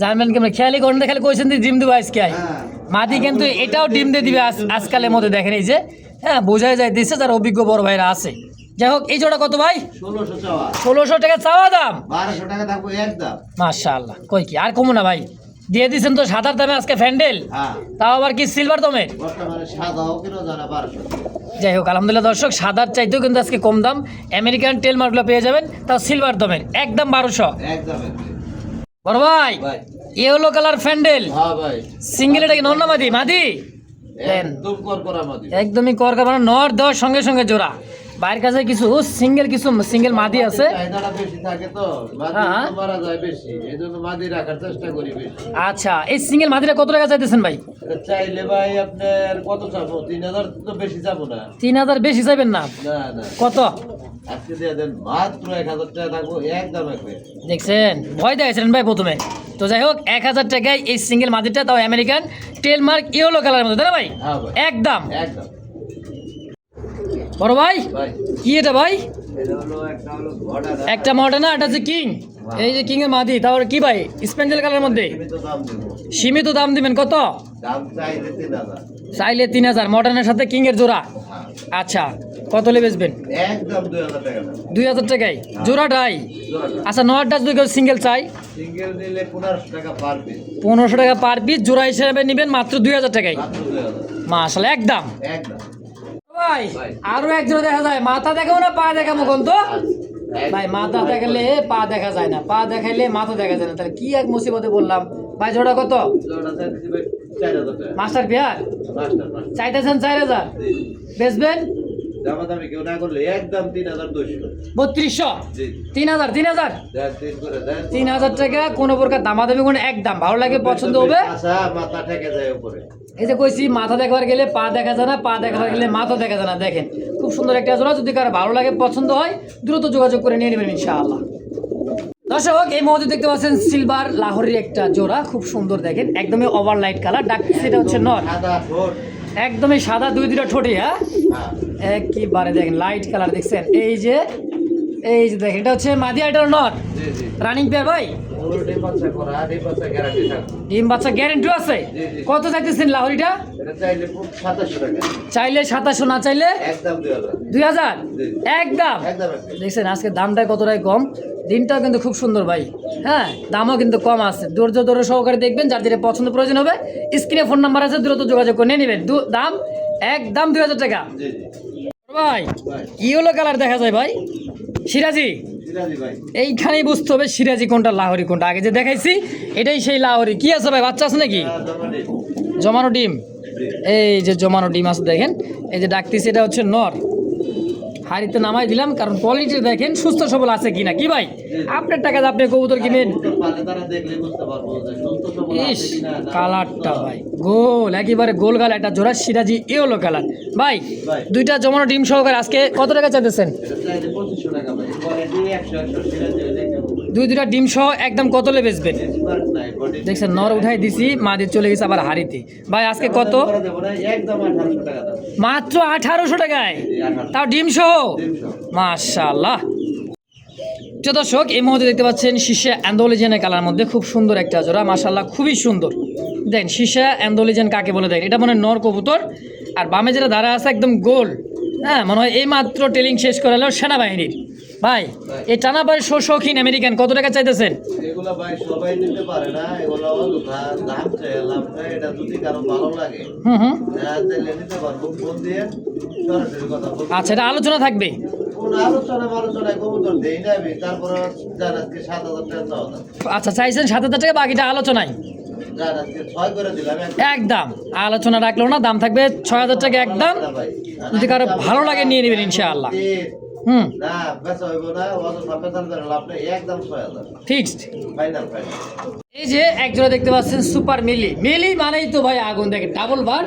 জানবেন কেমন খেয়ালি করেন খালি কইছেন যে ডিম দেবো আজকে আয়। হ্যাঁ। মাদি কিন্তু এটাও ডিম দিয়ে দিবে আজকালের মধ্যে দেখেন এই যে হ্যাঁ বোঝাই যাইতেছে যার অভিজ্ঞ বড় ভাইরা আছে যাই হোক এই জোড়া কত ভাই 1600 চাওয়া 1600 টাকা চাওয়া দাম 1200 টাকা থাকবে একদম মাশাআল্লাহ কই কি আর কমো না ভাই দিয়ে দিছেন তো সাদার দামে আজকে ফ্যান্ডেল হ্যাঁ তাও আবার কি সিলভার দমের বর্তমানে সাদাও কিলো জানা 1200 যাই হোক আলহামদুলিল্লাহ দর্শক সাদার চাইতেও কিন্তু আজকে কম দাম আমেরিকান টেল মার্কগুলো পেয়ে যাবেন তাও সিলভার দমের একদম 1200 একদম বড় ভাই ভাই ইয়েলো কালার ফ্যান্ডেল হ্যাঁ ভাই সিঙ্গেল এটা কি নর না মাদি মাদি দেন একদম করা মাদি একদমই করকা মানে নর দেওয়ার সঙ্গে সঙ্গে জোড়া বাইরের কাছে কিছু সিঙ্গেল মাদি আছে চাহিদাটা বেশি থাকে তো মাদি হ্যাঁ। তো মারা যায় বেশি এইজন্য মাদি রাখার চেষ্টা করি বেশি আচ্ছা এই সিঙ্গেল মাদিটা কত টাকা চাইতেছেন ভাই এটা চাইলে ভাই আপনার কত চাবো 3000 তো বেশি যাবো না 3000 বেশি চাইবেন না না না কত আজকে দিয়ে দেন মাত্র 1000 টাকা থাকবো একদম একবে দেখছেন ভয় দেখাইছিলেন ভাই প্রথমে তো যাই হোক 1000 টাকায় এই সিঙ্গেল মাদিটা তাও আমেরিকান টেল মার্ক ইয়েলো কালারের মধ্যে তাই না ভাই হ্যাঁ ভাই একদম একদম বড় ভাই ভাই কি এটা ভাই এটা হলো একটা হলো ঘোড়া একটা মডেল না এটা হচ্ছে কিং এই যে কিং এর মাদি তারপর কি ভাই স্পেঞ্জেল কালারের মধ্যে আমি তো দাম দেবো সীমিত দাম দিবেন কত দাম চাইলে 3000 চাইলে 3000 মডার্নের সাথে কিং এর জোড়া হ্যাঁ আচ্ছা কত হলে বেচবেন একদম 2000 টাকা দাম 2000 টাকায় জোড়াটাই জোড়াটা আচ্ছা নয়টা যদি কেউ সিঙ্গেল চাই সিঙ্গেল নিলে 1500 টাকা পার পিস 1500 টাকা পার পিস জোড়া হিসেবে নেবেন মাত্র 2000 টাকায় মাত্র 2000 মাশাআল্লাহ একদম একদম ভাই ভাই। আরো এক জোড়া দেখা যায় মাথা দেখাবো না পা দেখাবো কোন তো ভাই মাথা দেখালে পা দেখা যায় না পা দেখাইলে মাথা দেখা যায় না তাহলে কি এক মুসিবতে বললাম ভাই জোড়া কত জোড়া চাইতেছি ভাই 4000 টাকা মাস্টার বিহার মাস্টার চাইতেছেন 4000 বেচবেন দামাদামি কেউ না করলে একদম 3200 3200 জি 3000 দেন তিন করে দেন 3000 টাকা কোনো প্রকার দামাদামি কোনো একদম ভালো লাগে পছন্দ হবে আচ্ছা মাথা ঠেকে যায় উপরে এই যে কইছি মাথা দেখাবার গেলে পা দেখা যায় না পা দেখাবার গেলে মাথা দেখা যায় না দেখেন খুব সুন্দর একটা জোড়া যদি কারো ভালো লাগে পছন্দ হয় দ্রুত যোগাযোগ করে নিয়ে নেবেন ইনশাআল্লাহ দর্শক এই মুহূর্তে দেখতে পাচ্ছেন সিলভার লাহোরের একটা জোড়া খুব সুন্দর দেখেন একদমই ওভার লাইট কালার ডাকছে এটা হচ্ছে নর সাদা ঠোঁট একদমই সাদা দুইটা ঠোঁটে হ্যাঁ হ্যাঁ একবারে দেখেন লাইট কালার দেখছেন এই যে দেখেন এটা হচ্ছে মাদি আইটার নর জি জি রানিং পেয়ার ভাই পুরো ডিম বাচ্চা করা ডিম বাচ্চা গ্যারান্টি থাকবে ডিম বাচ্চা গ্যারেন্টি আছে জি, জি। কত চাইতেছেন লাহোরিটা এটা চাইলে 2700 টাকা চাইলে 2700 না চাইলে একদম 2000 2000 জি। একদম একদম একদম দেখছেন আজকে দামটা কতটাই কম দিনটাও কিন্তু খুব সুন্দর ভাই হ্যাঁ দামও কিন্তু কম আছে ধৈর্য সহকারে দেখবেন যার যেটা পছন্দ প্রয়োজন হবে স্ক্রিনে ফোন নাম্বার আছে দ্রুত যোগাযোগ করে নিয়ে নেবেন দাম একদম 2000 টাকা জি জি ভাই ভাই ইয়েলো কালার দেখা যায় ভাই সিরাজি সিরাজি ভাই এইখানেই বুঝতে হবে সিরাজি কোনটা লাহোরি কোনটা আগে যে দেখাইছি এটাই সেই লাহোরি কি আছে ভাই বাচ্চা আছে নাকি দমানি জমানো ডিম জি এই যে জমানো ডিম আছে দেখেন এই যে ডাকতেছি এটা হচ্ছে নর হাড়িতে নামাই দিলাম কারণ কোয়ালিটি দেখেন সুস্থ সবল আছে কিনা কি ভাই আপনার টাকা আপনি কবুতর কিনেন কবুতর পালে তারা দেখলে বুঝতে পারবো যে সুস্থ সবল ইস আছে কিনা না কালারটা ভাই গোল একেবারে গোল গাল একটা জোড়া সিরাজি ইয়েলো কালার ভাই ভাই। দুইটা জমানো ডিম সহকারে আজকে কত টাকা চাইতেছেন এটা চাইলে 2500 টাকা ভাই কোয়ালিটি 100 সিরাজি হয়ে দেখে দুইটা ডিম সহ একদম কত লে বেচবেন স্মার্ট নাই বডি দেখছেন নর উঠাই দিছি মাঝে চলে গেছে আবার হাড়িতে ভাই আজকে কত একদম 1800 টাকা দাম মাত্র 1800 টাকায় এই 1800 তাও ডিম সহ 300 মাশাআল্লাহ প্রিয় দর্শক এই মুহূর্তে দেখতে পাচ্ছেন শীর্ষে অ্যান্ডোলিজেনের কালার মধ্যে খুব সুন্দর একটা জোড়া মাশাআল্লাহ খুবই সুন্দর দেখেন শীর্ষে অ্যান্ডোলিজেন কাকে বলে দেখেন এটা মানে নর কবুতর আর বামে যেটা ধারা আছে একদম গোল হ্যাঁ মনে হয় এই মাত্র ট্রেনিং শেষ করালো সেনাবাহিনীর। ভাই এই টানা পায়ের শৌখিন আমেরিকান কত টাকা চাইতেছেন? এগুলা ভাই সবাই নিতে পারে না, এগুলো অযথা দাম চাই, লাভ নাই। এটা যদি কারো ভালো লাগে হুম তাহলে নিতে পারবো, ফোন দিয়ে সরাসরি কথা বলবো। আচ্ছা, এটা আলোচনা থাকবে। কোন আলোচনায় কবুতর দেই না আমি, তারপর যার আজকে 7,000 টাকা চাওয়া দাম, আচ্ছা চাইছেন 7,000 টাকা, বাকিটা আলোচনায় যার আজকে 6 করে দিলাম একদম। আলোচনা রাখলো না, দাম থাকবে 6,000 টাকা একদম। ভাই। যদি কারো ভালো লাগে নিয়ে নেবেন ইনশাআল্লাহ। হুম না বেচা হইব না, অযথা বেচার করে লাভ নেই, একদম 6,000 ফিক্সড। ফাইনাল। এই যে একজোড়া দেখতে পাচ্ছেন সুপার মিলি। মিলি মানেই তো ভাই আগুন, দেখেন ডাবল বার।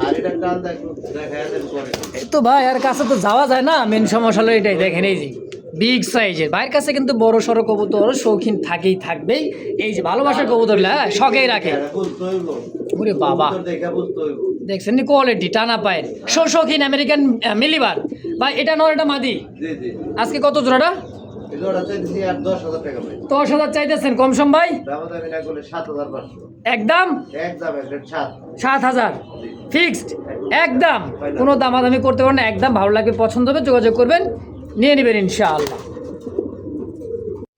আর এটা টান দেখা পরে এই তো ভাই আর কাছে তো যাওয়া যায় না, মেন সমস্যা হলো এটাই। দেখেন এই যে বিগ সাইজের ভাইয়ের কাছে কিন্তু বড় সড়ো কবুতর শৌখিন থাকবেই। এই যে ভালোবাসার কবুতর শখেই রাখে। বুঝতে হইব, ওরে বাবা দেখে বুঝতে হইব। দেখছেন নি কোয়ালিটি, টানা পায়ের শৌখিন আমেরিকান মিলিবার। ভাই এটা নর, এটা মাদি। জি জি, আজকে কত জোড়াটা? এগুলোটা চাইছি আর 10,000 টাকা ভাই। 10,000 চাইতেছেন, কম সম ভাই দামাদামি না করলে 7,500 একদম। একদম 7,000 ফিক্সড একদম। কোনো দামাদামি করতে পারেন না, একদম। ভালো লাগবে, পছন্দ হবে, যোগাযোগ করবেন, নিয়ে নেবেন ইনশাআল্লাহ।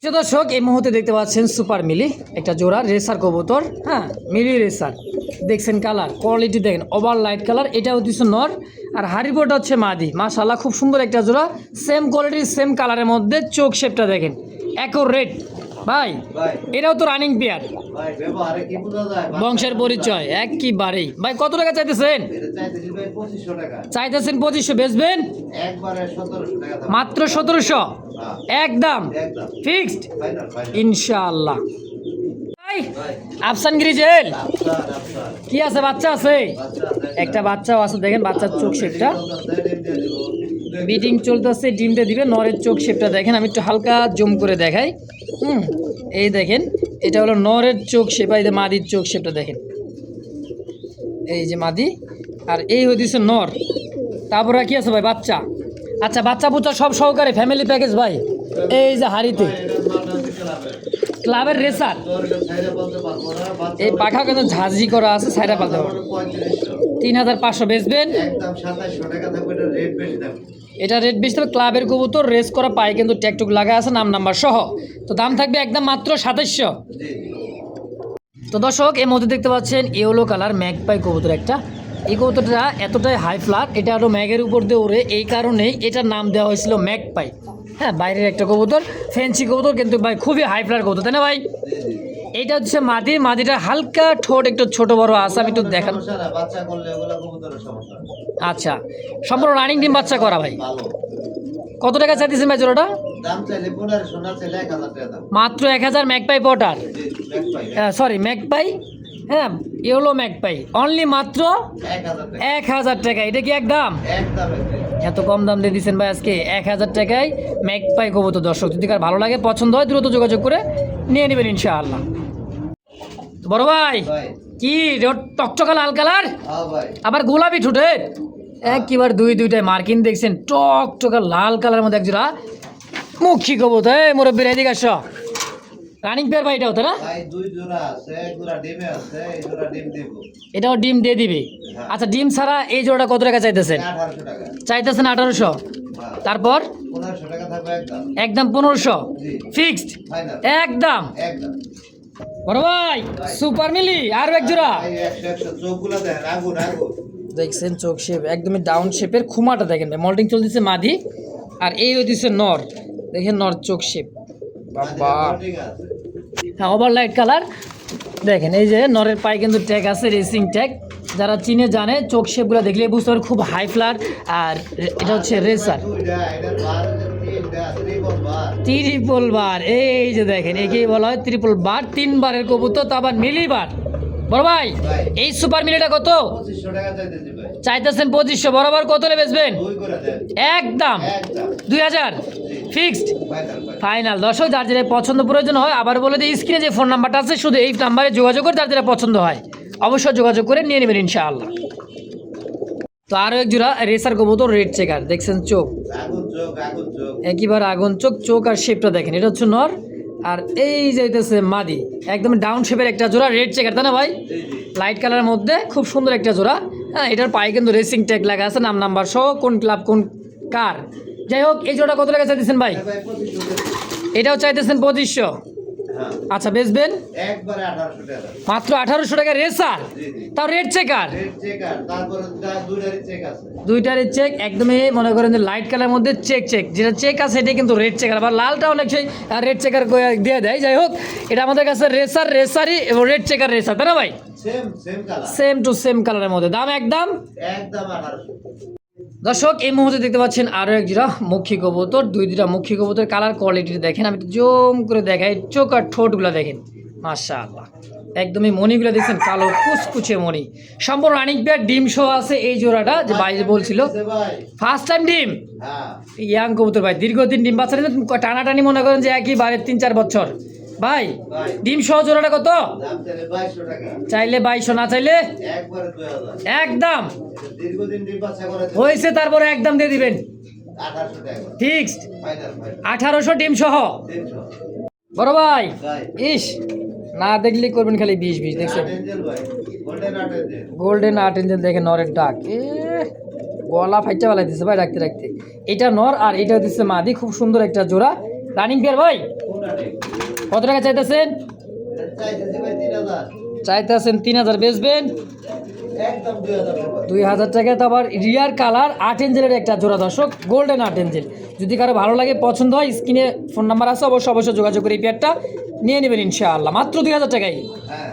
প্রিয় দর্শক, এই মুহূর্তে দেখতে পাচ্ছেন সুপার মিলি একটা জোড়া রেসার কবুতর। হ্যাঁ মিলি রেসার, দেখছেন কালার কোয়ালিটি দেখেন, ওভার লাইট কালার। এটা হচ্ছে নর আর হারিবোটা হচ্ছে মাদি। মাশাআল্লাহ খুব সুন্দর একটা জোড়া, সেম কোয়ালিটির সেম কালারের মধ্যে। চোখ শেপটা দেখেন একর রেড। ভাই ভাই এটাও তো রানিং পেয়ার, ভাই ব্যবহারে কি বোঝা যায়? বংশের পরিচয় একবারেই। ভাই কত টাকা চাইতেছেন? এটা চাইতেছি ভাই 2,500 টাকা। চাইতেছেন 2,500, বেচবেন একবারে 1,700 টাকা দাম। মাত্র 1,700 একদম একদম ফিক্সড ফাইনাল ইনশাআল্লাহ। ভাই ভাই আফসান গ্রিজেল আফসার কি আছে? বাচ্চা আছে, বাচ্চা আছে একটা বাচ্চাও আছে। দেখেন বাচ্চার চোখ শেপটা, বিটিং চলতেছে, ডিমটা দিবে। নরের চোখ শেপটা দেখেন, আমি একটু হালকা জুম করে দেখাই। এই দেখেন এটা হলো নরের চোখ শেপ, এই যে মাদির চোখ শেপটা দেখেন, এই যে মাদি আর এই হইতেছে নর। তারপরে কি আছে ভাই? বাচ্চা। আচ্ছা বাচ্চা বুচ্চা সব সহকারে ফ্যামিলি প্যাকেজ ভাই। এই যে হাড়িতে ক্লাবের রেসার, এই পাখা কিন্তু ঝাঁঝি করা আছে, সাইডা পালতে হবে। 3,500 বেচবেন একদম 2700 টাকা থাকবে, এটা রেট বেশি দাম। এটা রেট বেশি তবে ক্লাবের কবুতর রেস করা পায় কিন্তু ট্যাগটুক লাগা আছে, নাম নাম্বার সহ। তো দাম থাকবে একদম মাত্র 2700। জি তো দর্শক এই মধ্যে দেখতে পাচ্ছেন ইয়েলো কালার ম্যাগপাই কবুতর একটা। এই কবুতরটা এতটাই হাই ফ্লার, এটা আরও ম্যাগের উপর দিয়ে ওড়ে, এই কারণেই এটার নাম দেওয়া হয়েছিল ম্যাগপাই। হ্যাঁ বাইরের একটা কবুতর, ফ্যান্সি কবুতর, কিন্তু ভাই খুবই হাই ফ্লার কবুতর, তাই না ভাই? এইটা হচ্ছে মাদি। মাদিটা হালকা ঠোঁট একটু ছোট বড় আছে, আমি একটু দেখান। সমস্যা না, বাচ্চা করলে ওগুলা কবুতরের সমস্যা। আচ্ছা সম্পূর্ণ রানিং ডিম বাচ্চা করা ভাই। ভালো কত টাকা চাইতেছেন ভাই জোড়াটা? দাম চাইলে 1500, না চাইলে 1,000 টাকা দাম। মাত্র 1,000 ম্যাগপাই পটার, জি ব্যাক পাই সরি ম্যাগপাই, হ্যাঁ ইয়েলো ম্যাগপাই, অনলি মাত্র 1,000 টাকা 1,000 টাকা। এটা কি একদম? একদম এত কম দাম দিয়ে দিচ্ছেন ভাই আজকে 1,000 টাকায় ম্যাগপাই কবুতর। দর্শক যদি কার ভালো লাগে, পছন্দ হয়, দ্রুত যোগাযোগ করে নিয়ে নেবেন ইনশাআল্লাহ। তো বড় ভাই ভাই। কি টকটকা লাল কালার, হ্যাঁ ভাই আবার গোলাপি ঠোঁটের, একবার দুইটাই মার্কিন দেখছেন, টকটকা লাল কালারের মধ্যে একজোড়া মুখী কবুতর। এই মুরব্বীর এদিকে আসো, রানিং পেয়ার ভাই এটাও তো না? ভাই দুই জোড়া আছে, এক জোড়া ডিমে আছে, এই জোড়া ডিম দিব। এটাও ডিম দিয়ে দিবে। আচ্ছা ডিম ছাড়া এই জোড়াটা কত টাকা চাইতেছেন? 1800 টাকা। চাইতেছেন 1800, হ্যাঁ, তারপর 1500 টাকা থাকবে একদম। একদম 1500 জি ফিক্সড ফাইনাল একদম। একদম। বড় ভাই সুপার মিলি আরো এক জোড়া ভাই 100 চোখগুলা দেখেন, আগুন আগুন। দেখছেন চোখ শেপ একদমই ডাউন শেপের, খুমাটা দেখেন ভাই, মল্টিং চলতেছে মাদি আর এই হইতেছে নর। দেখেন নর চোখ শেপ, বাবা ঠিক আছে। হ্যাঁ ওভার লাইট কালার। দেখেন এই যে নরের পায়ে কিন্তু ট্যাগ আছে, রেসিং ট্যাগ। যারা চিনে জানে, চোখ শেপগুলো দেখলে বুঝতে পারে খুব হাই ফ্লার। আর এটা হচ্ছে রেসার দুইটা, এটার বার তিনটা, ত্রিপল বার। ট্রিপল বার। এই যে দেখেন একেই বলা হয় ট্রিপল বার, 3 বারের কবুতর, তো আবার মিলি বার। বড় ভাই এই সুপার মিলিটা কত 2500 টাকা চাইতেছি ভাই। চাইতেছেন? 2500। বরাবর কত বেচবেন? দুই করে দেন একদম একদম। 2000 ফিক্সড ফাইনাল ভাই। ফাইনাল। দর্শক যার যেটা পছন্দ প্রয়োজন হয়, আবার বলে দিই স্ক্রিনে যে ফোন নাম্বারটা আছে, শুধু এই নাম্বারে যোগাযোগ করে যার যেটা পছন্দ হয় অবশ্যই যোগাযোগ করে নিয়ে নেবেন ইনশাআল্লাহ। তো আরও এক জোড়া রেসার কবুতর রেড চেকার, দেখছেন চোখ আগুন চোখ, আগুন চোখ। একেবারে আগুন চোখ। চোখ আর শেপটা দেখেন, এটা হচ্ছে নর আর এই যাইতেছে মাদি। একদম ডাউন শেপের একটা জোড়া রেড চেকার, তাই না ভাই? জি জি লাইট কালারের মধ্যে খুব সুন্দর একটা জোড়া। হ্যাঁ, এটার পায়ে কিন্তু রেসিং ট্যাগ লাগা আছে, নাম নাম্বার সহ, কোন ক্লাব কোন কার। যাই হোক, এই জোড়া কত টাকা চাইতেছেন ভাই? ভাই 2500 টাকা। এটাও চাইতেছেন 2500। হ্যাঁ আচ্ছা, বেচবেন একবারে 1800 টাকা। মাত্র 1800 টাকা রেসার, জি জি তাও রেড চেকার। রেড চেকার, তারপরে দুইটারই চেক আছে। দুইটারই চেক, একদমই মনে করেন যে লাইট কালার মধ্যে চেক চেক, যেটা চেক আছে সেটা কিন্তু রেড চেকার, আবার লালটা অনেক সেই রেড চেকার দিয়ে দেয়। যাই হোক, এটা আমাদের কাছে রেসারই এবং রেড চেকার রেসার, তাই না ভাই? Same colour, same to same কালারের মধ্যে, দাম একদম একদম 1800। দর্শক এই মুহূর্তে দেখতে পাচ্ছেন আরও এক জোড়া মুখী কবুতর, দুইটা মুখী কবুতর। কালার কোয়ালিটি দেখেন, আমি একটু জুম করে দেখাই, চোখ আর ঠোঁটগুলো দেখেন, মাশাআল্লাহ, একদমই মণিগুলো দেখছেন কালো কুচকুচে মণি, সম্পূর্ণ রানিং পেয়ার, ডিম সহ আছে এই জোড়াটা, যে ভাই বলছিল ভাই ফার্স্ট টাইম ডিম। হ্যাঁ ইয়াং কবুতর ভাই, দীর্ঘদিন ডিম বাচ্চা নিতে টানাটানি মনে করেন যে একইবারে 3-4 বছর। ভাই ভাই ডিম সহ জোড়াটা কত? দাম চাইলে 2200 টাকা, চাইলে 2200, না চাইলে একবারে 2000। একদম দীর্ঘদিন ডিম বাচ্চা করে হয়েছে, তারপরে একদম দিয়ে দিবেন 1800 টাকা ফিক্সড, ফাইনাল 1800 ডিম সহ। 300। বড় ভাই ভাই ইস, না দেখলে করবেন খালি 20 দেখছেন, এঞ্জেল ভাই, golden art Angel. Golden art Angel দেখেন, নরের ডাক, গলা ফাইটা বেলা দিচ্ছে ভাই রাখতে রাখতে। এটা নর আর এটা দিচ্ছে মাদি, খুব সুন্দর একটা জোড়া রানিং পেয়ার। ভাই কোনটা ঠিক? কত টাকা চাইতেছেন? চাইতেছি ভাই 3000, চাইতেছেন 3000, বেচবেন একদম 2000 টাকা। 2000 টাকা। তো আবার রিয়ার কালার আর্ট এঞ্জেলের একটা জোড়া দর্শক, গোল্ডেন আর্ট এঞ্জেল। যদি কারো ভালো লাগে, পছন্দ হয়, স্ক্রিনে ফোন নাম্বার আছে, অবশ্যই যোগাযোগ করে এই পেয়ারটা নিয়ে নেবেন ইনশাআল্লাহ, মাত্র 2000 টাকায়। হ্যাঁ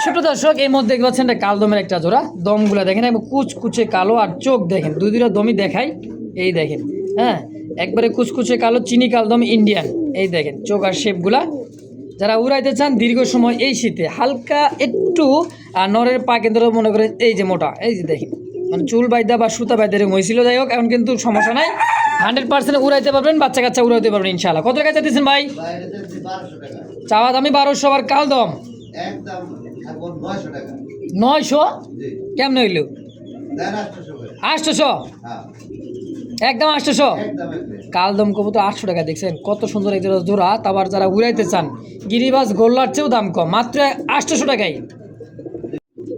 ছোট দর্শক এই মধ্যে দেখতে পাচ্ছেন এটা কালদমের একটা জোড়া, দমগুলা দেখেন এবং কুচকুচে কালো, আর চোখ দেখেন, দুইটা দমই দেখাই, এই দেখেন, হ্যাঁ, একবারে কুচকুচে কালো, চিনি কালদম ইন্ডিয়ান, এই দেখেন চোখ আর শেপগুলা। যারা উড়াইতে চান দীর্ঘ সময় এই শীতে, হালকা একটু নরের পা কেন্দ্র মনে করেন এই যে মোটা, এই যে দেখেন, মানে চুল বাইদা বা সুতা বাইদা এরকম হয়েছিল। যাই হোক, এখন কিন্তু সমস্যা নাই, 100% উড়াইতে পারবেন, বাচ্চা কাচ্চা উড়াইতে পারবেন ইনশাআল্লাহ। কত টাকা চাইতেছেন ভাই? বাইরে যাচ্ছি 1200 টাকা, চাওয়া দামি 1200, আর কালদম একদম এখন 900 টাকা। 900। জি কেমন হইল? দেন 800 করে। 800, হ্যাঁ একদম 800। একদম একদম। কালদম কবুতর 800 টাকা, দেখছেন কত সুন্দর এই জোড়া। তারপর যারা উড়াইতে চান, গিরিবাজ গোল্লার চেয়েও দাম কম, মাত্র 800 টাকায়।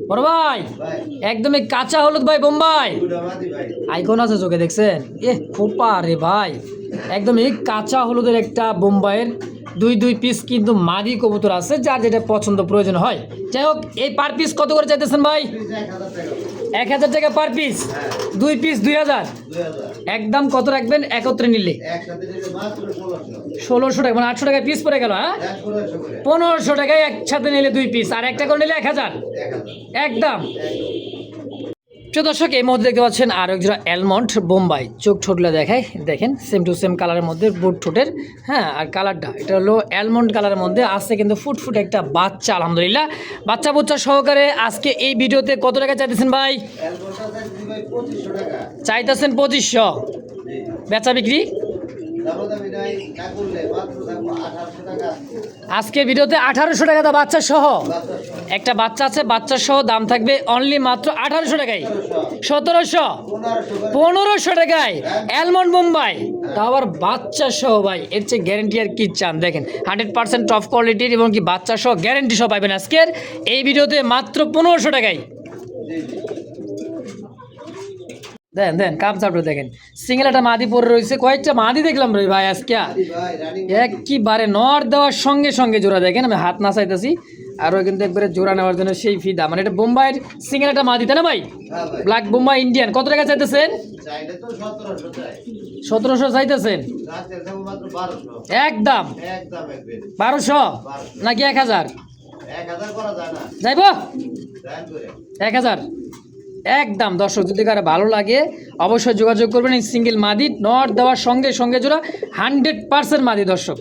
বড় ভাই ভাই একদমই কাঁচা হলুদ ভাই, বোম্বাই দুটো মাদি ভাই। আইকন আছে চোখে, দেখছেন খোপা রে ভাই, একদমই কাঁচা হলুদের একটা বোম্বাইয়ের দুই পিস কিন্তু মাদি কবুতর আছে, যার যেটা পছন্দ প্রয়োজন হয়। যাই হোক, এই পার পিস কত করে চাইতেছেন ভাই? প্লিজ 1000 টাকা। 1000 টাকা পার পিস, হ্যাঁ 2 পিস 2000। 2000 একদম কত রাখবেন একত্রে নিলে? একসাথে দিলে মাত্র 1600। 1600 টাকা, মানে 800 টাকা পিস পড়ে গেল। হ্যাঁ, 1500 করে। 1500 টাকায় একসাথে নিলে 2 পিস, আর একটা করে নিলে 1000 1000 একদম। প্রিয় দর্শক এই মধ্যে দেখতে পাচ্ছেন আর এক জোড়া অ্যালমন্ড বোম্বাই, চোখ ঠোঁটলা দেখায়, দেখেন সেম টু সেম কালারের মধ্যে বুট ঠোঁটের, হ্যাঁ, আর কালারটা এটা হলো অ্যালমন্ড কালারের মধ্যে আছে, কিন্তু ফুটফুট একটা বাচ্চা, আলহামদুলিল্লাহ বাচ্চা বুচ্চা সহকারে। আজকে এই ভিডিওতে কত টাকা চাইতেছেন ভাই? অ্যালবামটা চাইছি ভাই 2500 টাকা। চাইতেছেন 2500, জি বেচা বিক্রি দামি নাই, না করলে মাত্র থাকবো 1800 টাকা। আজকে ভিডিওতে 1800 টাকা, দা বাচ্চা সহ, বাচ্চা সহ। একটা বাচ্চা আছে, বাচ্চা সহ দাম থাকবে অনলি মাত্র 1800 টাকায়। 1700, 1500 টাকায় অ্যালমন্ড বোম্বাই, তা আবার বাচ্চা সহ ভাই, এর চেয়ে গ্যারেন্টি আর কি চান? দেখেন 100% টপ কোয়ালিটির এবং কি বাচ্চা সহ গ্যারেন্টি সহ পাবেন আজকের এই ভিডিওতে মাত্র 1500 টাকায়। জি জি দেন কাপ চাপটা দেখেন, সিঙ্গেল একটা মাদি পরে রয়েছে, কয়েকটা মাদি দেখলাম রে ভাই আজকে, ভাই রানিং একবারে নর দেওয়ার সঙ্গে সঙ্গে জোড়া, দেখেন আমি হাত না চাইতেছি, আরও কিন্তু একবারে জোড়া নেওয়ার জন্য সেই ফিদা, মানে এটা বোম্বাইয়ের সিঙ্গেল একটা মাদি, তাই না ভাই? হ্যাঁ ভাই ব্ল্যাক বোম্বাই ইন্ডিয়ান, কত টাকা চাইতেছেন? চাইলে তো 1700 চাই, 1700 চাইতেছেন, রাতে দেবো মাত্র 1200। একদম একদম একবার 1200 নাকি 1000? 1000 করা যায় না, যাইব দেন করে 1000 একদম। দর্শক যদি কারো ভালো লাগে অবশ্যই যোগাযোগ করবেন, এই সিঙ্গেল মাদি নট দেওয়ার সঙ্গে সঙ্গে জোড়া 100% মাদি দর্শক।